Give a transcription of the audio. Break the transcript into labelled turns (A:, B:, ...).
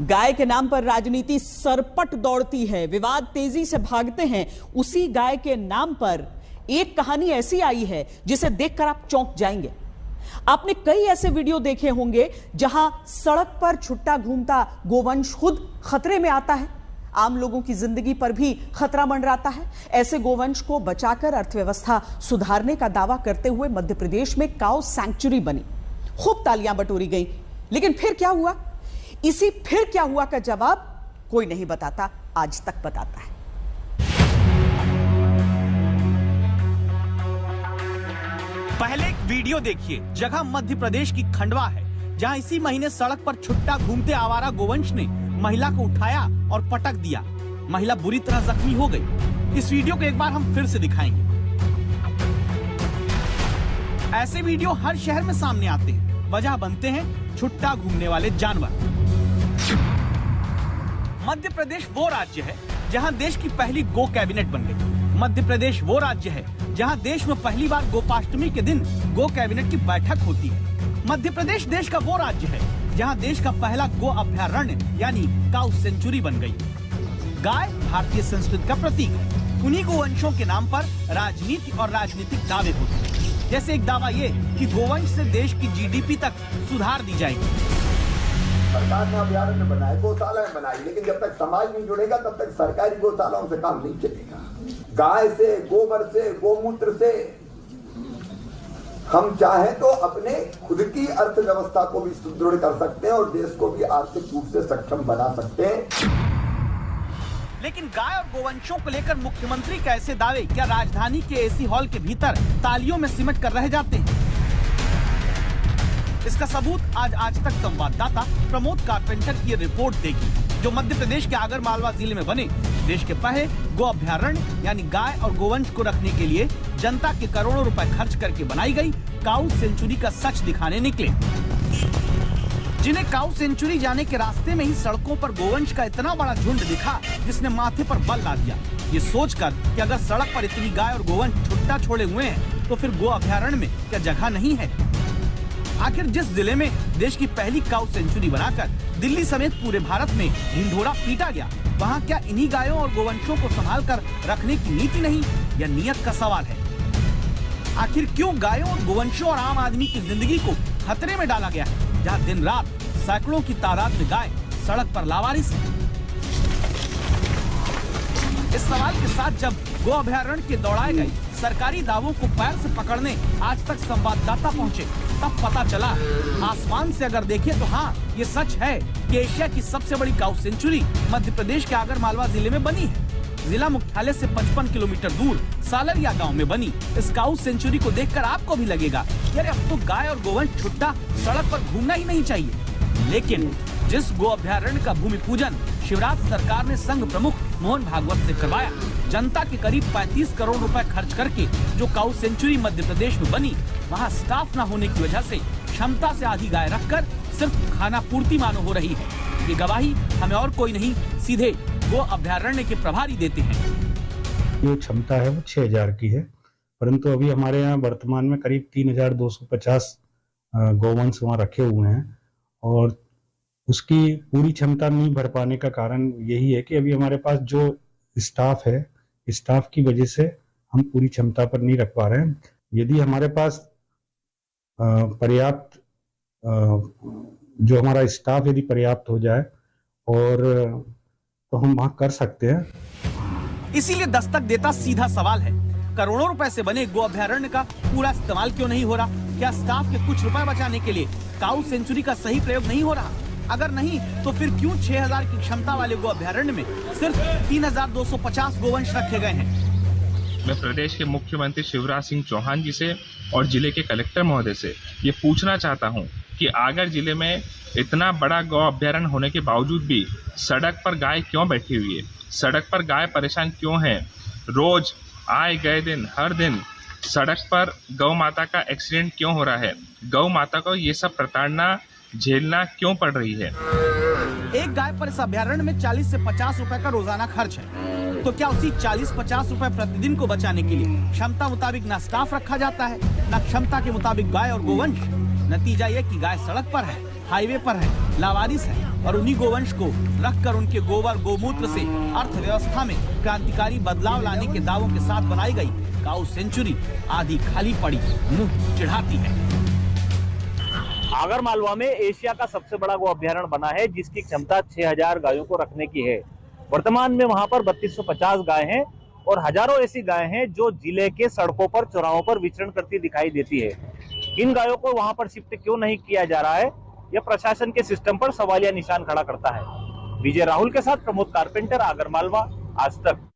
A: गाय के नाम पर राजनीति सरपट दौड़ती है, विवाद तेजी से भागते हैं। उसी गाय के नाम पर एक कहानी ऐसी आई है जिसे देखकर आप चौंक जाएंगे। आपने कई ऐसे वीडियो देखे होंगे जहां सड़क पर छुट्टा घूमता गोवंश खुद खतरे में आता है, आम लोगों की जिंदगी पर भी खतरा मंडराता है। ऐसे गोवंश को बचाकर अर्थव्यवस्था सुधारने का दावा करते हुए मध्य प्रदेश में काऊ सैंक्चुरी बनी, खूब तालियां बटोरी गई। लेकिन फिर क्या हुआ? इसी फिर क्या हुआ का जवाब कोई नहीं बताता, आज तक बताता है।
B: पहले एक वीडियो देखिए। जगह मध्य प्रदेश की खंडवा है, जहां इसी महीने सड़क पर छुट्टा घूमते आवारा गोवंश ने महिला को उठाया और पटक दिया। महिला बुरी तरह जख्मी हो गई। इस वीडियो को एक बार हम फिर से दिखाएंगे। ऐसे वीडियो हर शहर में सामने आते हैं, वजह बनते हैं छुट्टा घूमने वाले जानवर। मध्य प्रदेश वो राज्य है जहां देश की पहली गो कैबिनेट बन गई। मध्य प्रदेश वो राज्य है जहां देश में पहली बार गोपाष्टमी के दिन गो कैबिनेट की बैठक होती है। मध्य प्रदेश देश का वो राज्य है जहां देश का पहला गो अभयारण्य यानी काऊ सेंचुरी बन गई। गाय भारतीय संस्कृति का प्रतीक है। उन्हीं गोवंशों के नाम पर राजनीति और राजनीतिक दावे होते हैं। जैसे एक दावा ये कि गोवंश से देश की जीडीपी तक सुधार दी जाएगी।
C: सरकार ने अभयारण्य बनाए, गौशालाएं बनाई, लेकिन जब तक समाज नहीं जुड़ेगा तब तक सरकारी गौशालाओं से काम नहीं चलेगा। गाय से, गोबर से, गोमूत्र से हम चाहें तो अपने खुद की अर्थव्यवस्था को भी सुदृढ़ कर सकते हैं और देश को भी आर्थिक रूप से सक्षम बना सकते हैं।
B: लेकिन गाय और गोवंशों को लेकर मुख्यमंत्री के ऐसे दावे क्या राजधानी के एसी हॉल के भीतर तालियों में सिमट कर रह जाते हैं? इसका सबूत आज तक संवाददाता प्रमोद कारपेंटर की रिपोर्ट देगी, जो मध्य प्रदेश के आगरमालवा जिले में बने देश के पहले गो अभयारण्य यानी गाय और गोवंश को रखने के लिए जनता के करोड़ों रुपए खर्च करके बनाई गई काऊ सेंचुरी का सच दिखाने निकले। जिन्हें काऊ सेंचुरी जाने के रास्ते में ही सड़कों पर गोवंश का इतना बड़ा झुंड दिखा जिसने माथे पर बल ला दिया, ये सोचकर कि अगर सड़क पर इतनी गाय और गोवंश छुट्टा छोड़े हुए हैं तो फिर गो अभयारण्य में क्या जगह नहीं है? आखिर जिस जिले में देश की पहली काऊ सेंचुरी बनाकर दिल्ली समेत पूरे भारत में ढिंढोरा पीटा गया, वहाँ क्या इन्हीं गायों और गोवंशों को संभाल कर रखने की नीति नहीं या नियत का सवाल है? आखिर क्यों गायों और गोवंशों और आम आदमी की जिंदगी को खतरे में डाला गया है, जहाँ दिन रात सैकड़ों की तादाद में गाय सड़क पर लावारिस है? इस सवाल के साथ जब गो अभयारण्य के दौड़ाए गए सरकारी दावों को पैर से पकड़ने आज तक संवाददाता पहुंचे, तब पता चला आसमान से अगर देखें तो हाँ, ये सच है कि एशिया की सबसे बड़ी काऊ सेंचुरी मध्य प्रदेश के आगरमालवा जिले में बनी है। जिला मुख्यालय से 55 किलोमीटर दूर सालरिया गांव में बनी इस काऊ सेंचुरी को देखकर आपको भी लगेगा यार अब तो गाय और गोवंश छुट्टा सड़क पर घूमना ही नहीं चाहिए। लेकिन जिस गो अभयारण्य का भूमि पूजन शिवराज सरकार ने संघ प्रमुख मोहन भागवत से करवाया, जनता के करीब 35 करोड़ रुपए खर्च करके जो काऊ सेंचुरी मध्य प्रदेश में बनी, वहां स्टाफ न होने की वजह से क्षमता से आधी गाय रखकर सिर्फ खाना पूर्ति मानो हो रही है। ये गवाही हमें और कोई नहीं सीधे गो अभयारण्य के प्रभारी देते हैं।
D: जो क्षमता है वो 6000 की है, परंतु अभी हमारे यहाँ वर्तमान में करीब 3250 गोवंश वहाँ रखे हुए हैं और उसकी पूरी क्षमता नहीं भर पाने का कारण यही है कि अभी हमारे पास जो स्टाफ है, स्टाफ की वजह से हम पूरी क्षमता पर नहीं रख पा रहे हैं। यदि हमारे पास पर्याप्त जो हमारा स्टाफ यदि पर्याप्त हो जाए और तो हम वहाँ कर सकते हैं।
B: इसीलिए दस्तक देता सीधा सवाल है, करोड़ों रुपए से बने गो अभयारण्य का पूरा इस्तेमाल क्यों नहीं हो रहा? क्या स्टाफ के कुछ रुपए बचाने के लिए काऊ सेंचुरी का सही प्रयोग नहीं हो रहा? अगर नहीं तो फिर क्यों 6000 की क्षमता वाले गो अभयारण्य में सिर्फ 3250 गोवंश रखे गए हैं?
E: मैं प्रदेश के मुख्यमंत्री शिवराज सिंह चौहान जी से और जिले के कलेक्टर महोदय से ये पूछना चाहता हूँ कि आगर जिले में इतना बड़ा गौ अभयारण्य होने के बावजूद भी सड़क पर गाय क्यों बैठी हुई है? सड़क पर गाय परेशान क्यों है? रोज आए गए दिन हर दिन सड़क पर गौ माता का एक्सीडेंट क्यों हो रहा है? गौ माता को ये सब प्रताड़ना झेलना क्यों पड़ रही है?
B: एक गाय पर इस अभयारण्य में 40 से 50 रुपए का रोजाना खर्च है, तो क्या उसी 40-50 रुपए प्रतिदिन को बचाने के लिए क्षमता मुताबिक न स्टाफ रखा जाता है, न क्षमता के मुताबिक गाय और गोवंश? नतीजा ये कि गाय सड़क पर है, हाईवे पर है, लावारिस है। और उन्हीं गोवंश को रखकर उनके गोबर गोमूत्र से अर्थव्यवस्था में क्रांतिकारी बदलाव लाने के दावों के साथ बनाई गई काऊ सेंचुरी आधी खाली पड़ी मुंह चिढ़ाती है।
F: आगरमालवा में एशिया का सबसे बड़ा गो अभ्यारण्य बना है, जिसकी क्षमता 6000 गायों को रखने की है। वर्तमान में वहां पर 3250 गाय हैं और हजारों ऐसी गाय हैं जो जिले के सड़कों पर, चौराहों पर विचरण करती दिखाई देती है। इन गायों को वहां पर शिफ्ट क्यों नहीं किया जा रहा है, यह प्रशासन के सिस्टम पर सवालिया निशान खड़ा करता है। विजय राहुल के साथ प्रमोद कारपेंटर, आगरमालवा, आज तक।